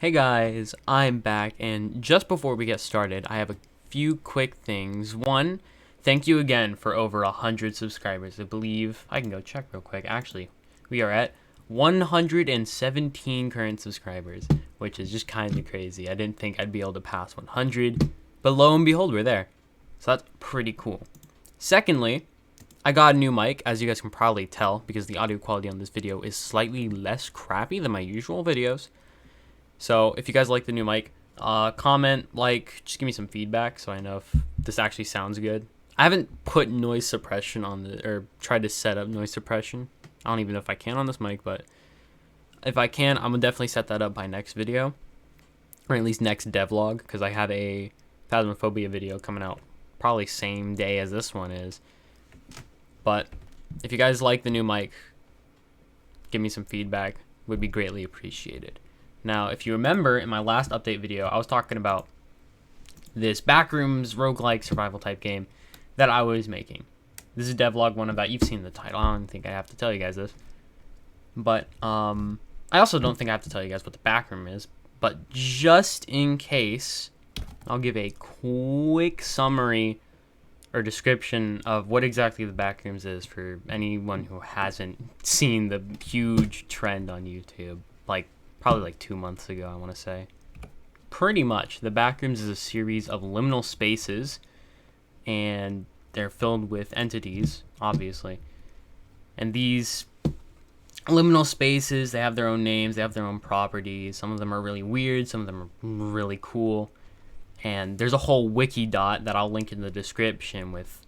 Hey guys, I'm back, and just before we get started, I have a few quick things. One, thank you again for over 100 subscribers. I believe, I can go check real quick. Actually, we are at 117 current subscribers, which is just kind of crazy. I didn't think I'd be able to pass 100, but lo and behold, we're there. So that's pretty cool. Secondly, I got a new mic, as you guys can probably tell, because the audio quality on this video is slightly less crappy than my usual videos. So if you guys like the new mic, comment, just give me some feedback so I know if this actually sounds good. I haven't put noise suppression on or tried to set up noise suppression. I don't even know if I can on this mic, but if I can, I'm gonna definitely set that up by next video, or at least next devlog, because I have a Phasmophobia video coming out probably same day as this one is. But if you guys like the new mic, give me some feedback. Would be greatly appreciated. Now, if you remember, in my last update video, I was talking about this Backrooms roguelike survival type game that I was making. This is devlog 1 about, you've seen the title, I don't think I have to tell you guys this. But, I also don't think I have to tell you guys what the backroom is. But just in case, I'll give a quick summary or description of what exactly the Backrooms is for anyone who hasn't seen the huge trend on YouTube. Probably 2 months ago, I want to say. Pretty much, the Backrooms is a series of liminal spaces, and they're filled with entities, obviously. And these liminal spaces, they have their own names, they have their own properties. Some of them are really weird, some of them are really cool. And there's a whole wiki dot that I'll link in the description with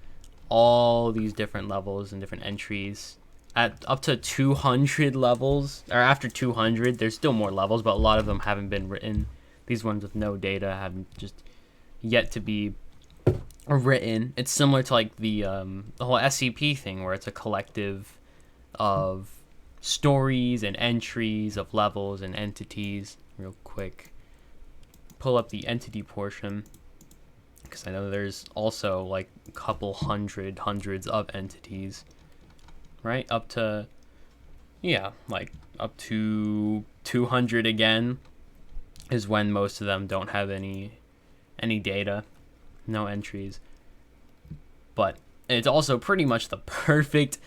all these different levels and different entries. At up to 200 levels, or after 200, there's still more levels, but a lot of them haven't been written. These ones with no data haven't just yet to be written. It's similar to the whole SCP thing, where it's a collective of stories and entries of levels and entities. Real quick, pull up the entity portion, because I know there's also a couple hundreds of entities. Right, up to 200 again is when most of them don't have any data, no entries. But it's also pretty much the perfect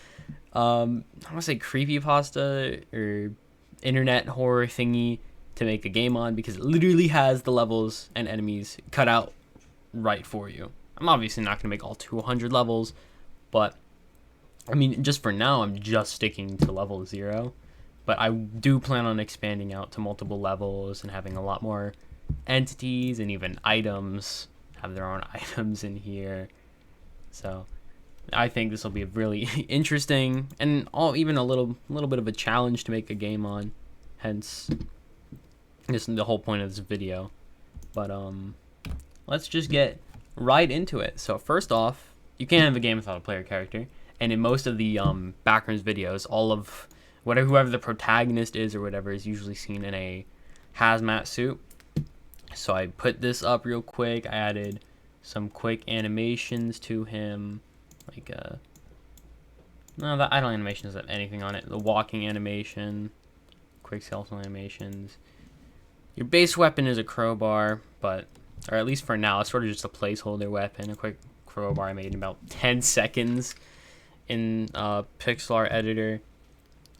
I want to say creepypasta or internet horror thingy to make a game on, because it literally has the levels and enemies cut out right for you. I'm obviously not going to make all 200 levels, but I mean, just for now, I'm just sticking to level 0, but I do plan on expanding out to multiple levels and having a lot more entities, and even items have their own items in here. So I think this will be really interesting, and even a little bit of a challenge to make a game on. Hence, this is the whole point of this video. But let's just get right into it. So first off, you can't have a game without a player character. And in most of the Backrooms videos, all of whoever the protagonist is or whatever is usually seen in a hazmat suit. So I put this up real quick. I added some quick animations to him, no, the idle animation doesn't have anything on it. The walking animation, quick skeletal animations. Your base weapon is a crowbar, or at least for now, it's sort of just a placeholder weapon. A quick crowbar I made in about 10 seconds. In pixel art editor,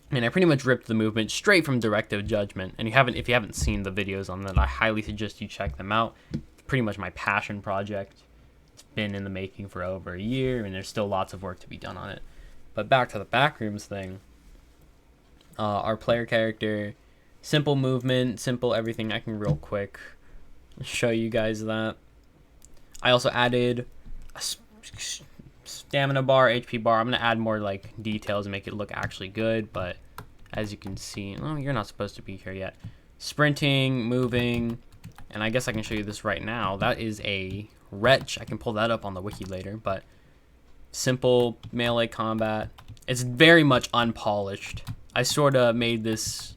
and I pretty much ripped the movement straight from Directive Judgment. And if you haven't seen the videos on that, I highly suggest you check them out. It's pretty much my passion project. It's been in the making for over a year, and there's still lots of work to be done on it. But back to the Backrooms thing. Our player character, simple movement, simple everything. I can real quick show you guys that. I also added a stamina bar, HP bar. I'm gonna add more details and make it look actually good, but as you can see, you're not supposed to be here yet. Sprinting, moving, and I guess I can show you this right now. That is a wretch. I can pull that up on the wiki later, but simple melee combat. It's very much unpolished. I sort of made this,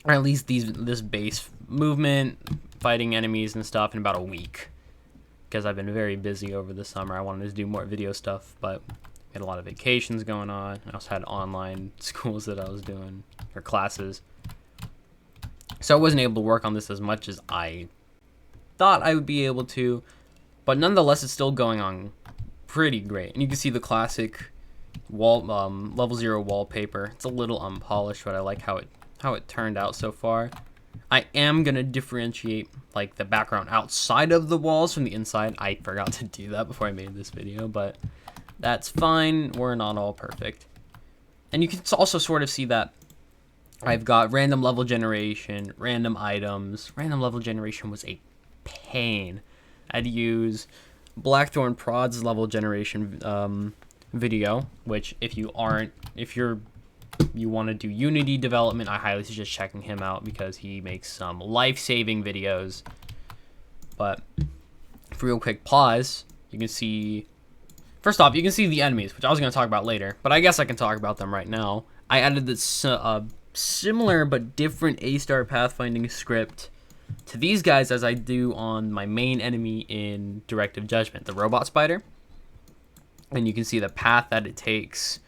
or at least this base movement, fighting enemies and stuff, in about a week. Because I've been very busy over the summer. I wanted to do more video stuff, but I had a lot of vacations going on. I also had online schools that I was doing, or classes. So I wasn't able to work on this as much as I thought I would be able to, but nonetheless, it's still going on pretty great. And you can see the classic level 0 wallpaper. It's a little unpolished, but I like how it turned out so far. I am gonna differentiate like the background outside of the walls from the inside. I forgot to do that before I made this video, but that's fine. We're not all perfect. And you can also sort of see that I've got random level generation, random items. Random level generation was a pain. I'd use Blackthorn Prod's level generation video, which if you want to do Unity development, I highly suggest checking him out because he makes some life-saving videos. But for real quick pause, you can see, first off, you can see the enemies, which I was going to talk about later, but I guess I can talk about them right now. I added this similar but different A-star pathfinding script to these guys as I do on my main enemy in Directive Judgment, the robot spider. And you can see the path that it takes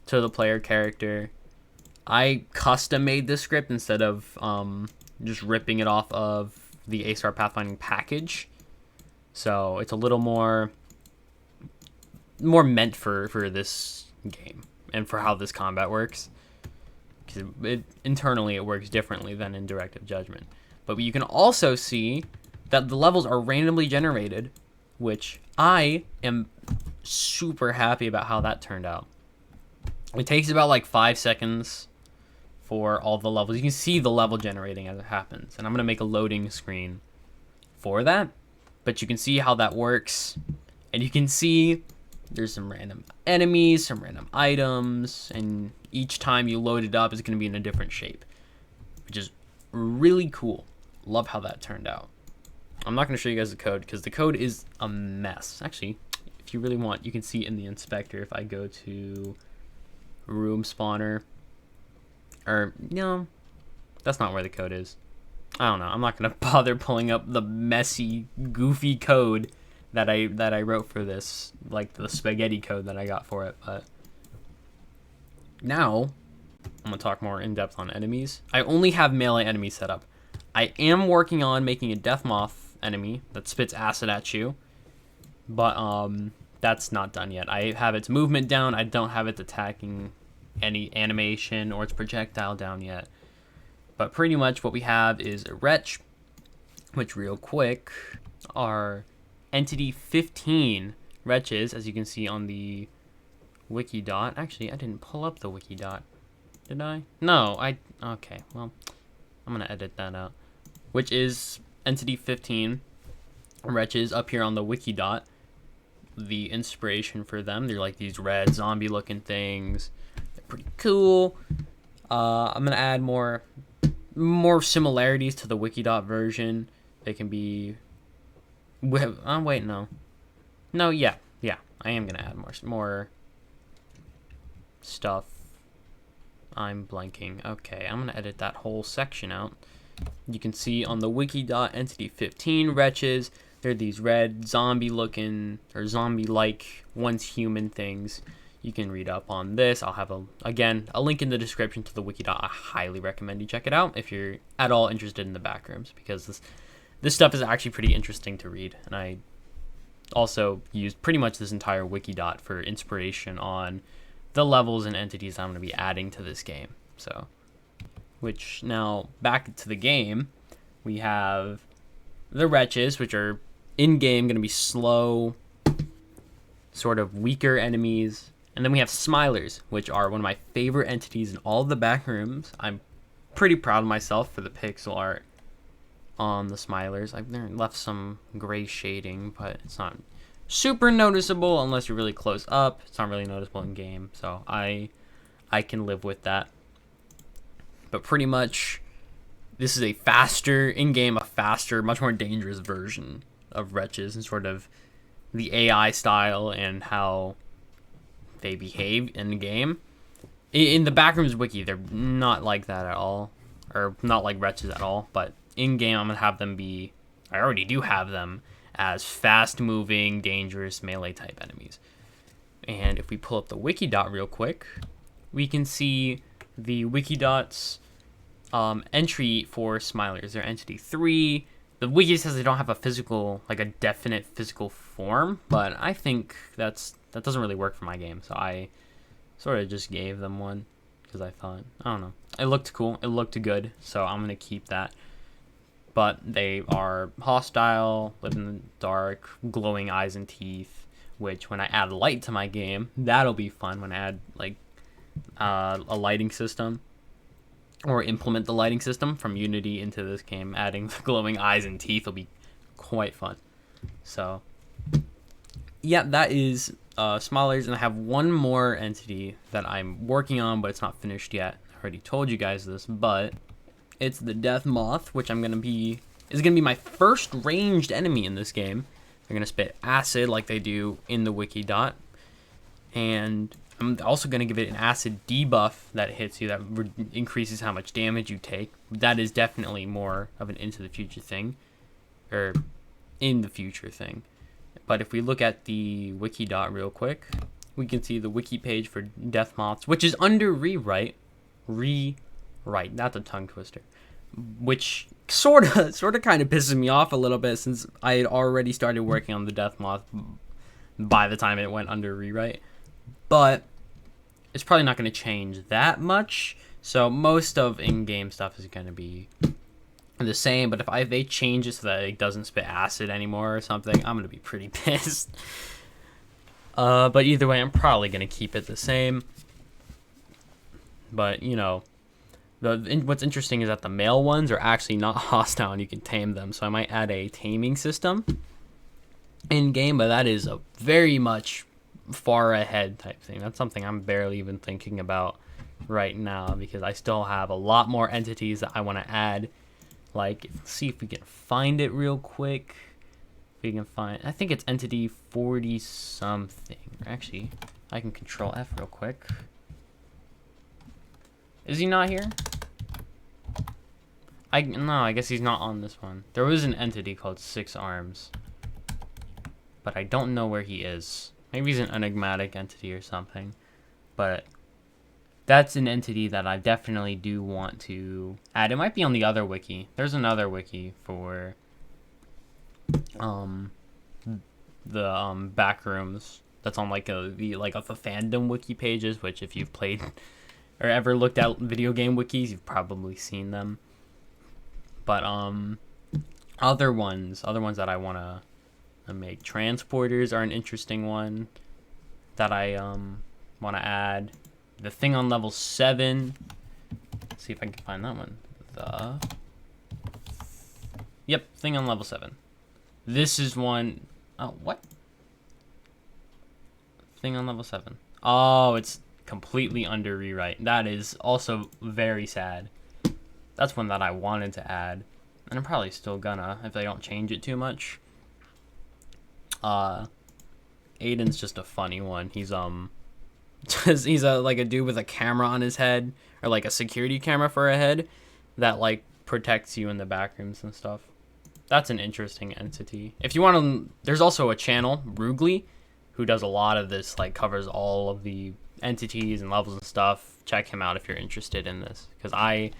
to the player character. I custom made this script instead of just ripping it off of the A-star pathfinding package. So it's a little more meant for this game and for how this combat works. Because internally it works differently than in Directive Judgment. But you can also see that the levels are randomly generated, which I am super happy about how that turned out. It takes about like 5 seconds for all the levels. You can see the level generating as it happens. And I'm going to make a loading screen for that. But you can see how that works. And you can see there's some random enemies, some random items. And each time you load it up, it's going to be in a different shape, which is really cool. Love how that turned out. I'm not going to show you guys the code because the code is a mess. Actually, if you really want, you can see in the inspector if I go to room spawner. Or, no, that's not where the code is. I don't know. I'm not going to bother pulling up the messy, goofy code that I wrote for this, like the spaghetti code that I got for it. But now I'm going to talk more in depth on enemies. I only have melee enemies set up. I am working on making a death moth enemy that spits acid at you, but that's not done yet. I have its movement down. I don't have it attacking any animation or its projectile down yet. But pretty much what we have is a wretch, which real quick are entity 15 wretches, as you can see on the wiki dot. Actually, I didn't pull up the wiki dot. Did I? No, okay, well, I'm going to edit that out. Which is entity 15 wretches up here on the wiki dot. The inspiration for them, they're like these red zombie looking things. They're pretty cool. I'm going to add more similarities to the wiki dot version. They can be, wait, no, yeah, I am going to add more stuff. I'm blanking. Okay, I'm going to edit that whole section out. You can see on the wiki dot entity 15 wretches, they're these red zombie looking or zombie like once human things. You can read up on this. I'll have a link in the description to the wiki dot. I highly recommend you check it out if you're at all interested in the Backrooms, because this stuff is actually pretty interesting to read. And I also used pretty much this entire wiki dot for inspiration on the levels and entities I'm going to be adding to this game. So, which now back to the game, we have the wretches, which are in game going to be slow, sort of weaker enemies. And then we have smilers, which are one of my favorite entities in all of the Backrooms. I'm pretty proud of myself for the pixel art on the smilers. I've left some gray shading, but it's not super noticeable unless you're really close up. It's not really noticeable in game, so I can live with that. But pretty much, this is a faster, in-game, much more dangerous version of wretches, and sort of the AI style and how they behave in the game. In the Backrooms wiki, they're not like that at all, or not like wretches at all, but in game I'm gonna have them be, I already do have them as fast moving, dangerous melee type enemies. And if we pull up the wiki dot real quick, we can see the wiki dot's entry for Smilers. They're entity 3. The wiki says they don't have a physical, like a definite physical form, but I think that doesn't really work for my game, so I sort of just gave them one because I thought, I don't know, it looked cool, it looked good, so I'm gonna keep that. But they are hostile, live in the dark, glowing eyes and teeth, which when I add light to my game, that'll be fun when I add like a lighting system, or implement the lighting system from Unity into this game. Adding the glowing eyes and teeth will be quite fun. So yeah, that is Smilers, and I have one more entity that I'm working on, but it's not finished yet. I already told you guys this, but it's the Death Moth, which is gonna be my first ranged enemy in this game. They're gonna spit acid like they do in the wiki dot, and I'm also going to give it an acid debuff that hits you, that increases how much damage you take. That is definitely more of an into the future thing, or in the future thing. But if we look at the wiki dot real quick, we can see the wiki page for Death Moths, which is under rewrite. Rewrite, that's a tongue twister. Which sort of kind of pisses me off a little bit, since I had already started working on the Death Moth by the time it went under rewrite. But it's probably not going to change that much. So most of in-game stuff is going to be the same. But if they change it so that it doesn't spit acid anymore or something, I'm going to be pretty pissed. But either way, I'm probably going to keep it the same. But, you know, what's interesting is that the male ones are actually not hostile and you can tame them. So I might add a taming system in-game, but that is a very much far ahead type thing. That's something I'm barely even thinking about right now, because I still have a lot more entities that I want to add. Like, let's see if we can find it real quick. If we can find, I think it's entity 40 something. Actually, I can control F real quick. Is he not here? No, I guess he's not on this one. There was an entity called 6 Arms, but I don't know where he is. Maybe he's an enigmatic entity or something, but that's an entity that I definitely do want to add. It might be on the other wiki. There's another wiki for the Backrooms that's on like the fandom wiki pages, which if you've played or ever looked at video game wikis, you've probably seen them. But other ones that I want to make. Transporters are an interesting one that I want to add. The thing on level 7. Let's see if I can find that one. Yep, thing on level 7. This is one. Oh, what? Thing on level 7. Oh, it's completely under rewrite. That is also very sad. That's one that I wanted to add, and I'm probably still gonna if they don't change it too much. Aiden's just a funny one. He's he's like a dude with a camera on his head, or like a security camera for a head that like protects you in the back rooms and stuff. That's an interesting entity. If you want to, there's also a channel, Roogly, who does a lot of this, like covers all of the entities and levels and stuff. Check him out if you're interested in this, because I'm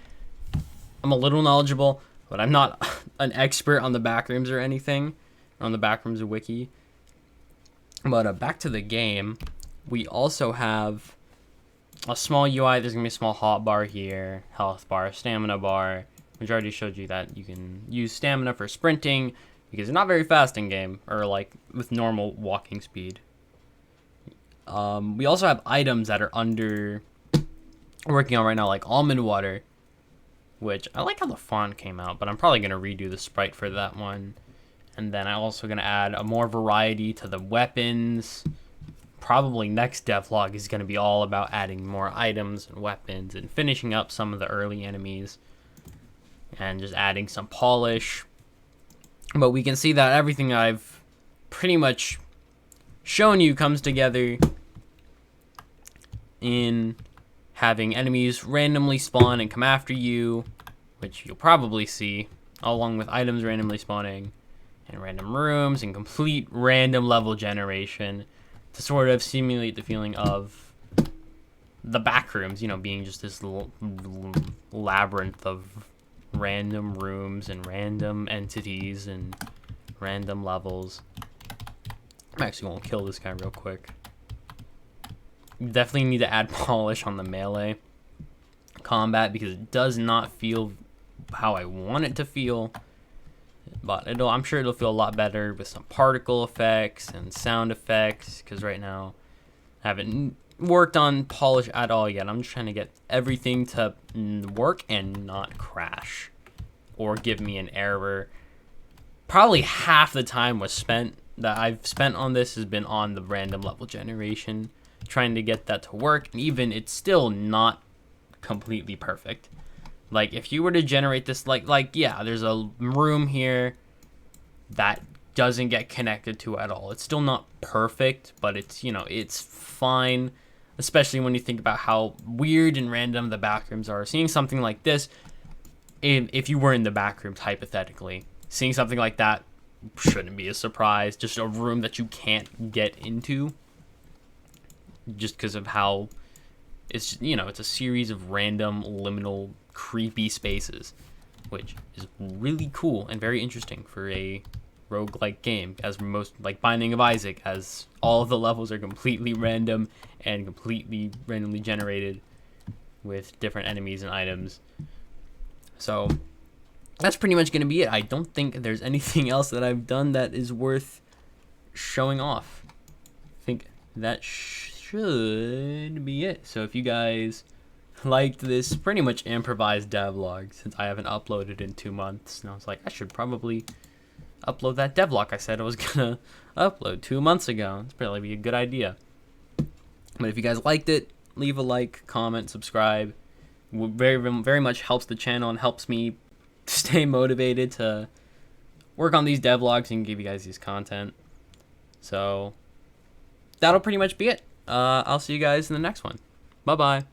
a little knowledgeable, but I'm not an expert on the Backrooms or anything, on the Backrooms wiki. But back to the game, we also have a small UI. There's going to be a small hotbar here, health bar, stamina bar, which I already showed you that you can use stamina for sprinting, because it's not very fast in game, or like with normal walking speed. We also have items that are working on right now, like almond water, which I like how the font came out, but I'm probably going to redo the sprite for that one. And then I'm also going to add a more variety to the weapons. Probably next devlog is going to be all about adding more items and weapons and finishing up some of the early enemies and just adding some polish. But we can see that everything I've pretty much shown you comes together in having enemies randomly spawn and come after you, which you'll probably see, along with items randomly spawning and random rooms and complete random level generation to sort of simulate the feeling of the Backrooms, you know, being just this labyrinth of random rooms and random entities and random levels. I'm actually gonna kill this guy real quick. Definitely need to add polish on the melee combat because it does not feel how I want it to feel. But I'm sure it'll feel a lot better with some particle effects and sound effects, because right now I haven't worked on polish at all yet. I'm just trying to get everything to work and not crash or give me an error. Probably half the time that I've spent on this has been on the random level generation, trying to get that to work, and even it's still not completely perfect. Like, if you were to generate this, yeah, there's a room here that doesn't get connected to at all. It's still not perfect, but it's, you know, it's fine, especially when you think about how weird and random the backrooms are. Seeing something like this, if you were in the backrooms, hypothetically, seeing something like that shouldn't be a surprise. Just a room that you can't get into, just because of how it's, you know, it's a series of random liminal creepy spaces, which is really cool and very interesting for a roguelike game, as most, like Binding of Isaac, as all of the levels are completely random and completely randomly generated with different enemies and items. So that's pretty much going to be it. I don't think there's anything else that I've done that is worth showing off. I think that should be it. So if you guys liked this pretty much improvised devlog, since I haven't uploaded in 2 months, and I was like, I should probably upload that devlog I said I was gonna upload 2 months ago. It's probably be a good idea. But if you guys liked it, leave a like, comment, subscribe. Very, very much helps the channel and helps me stay motivated to work on these devlogs and give you guys these content. So that'll pretty much be it. I'll see you guys in the next one. Bye bye.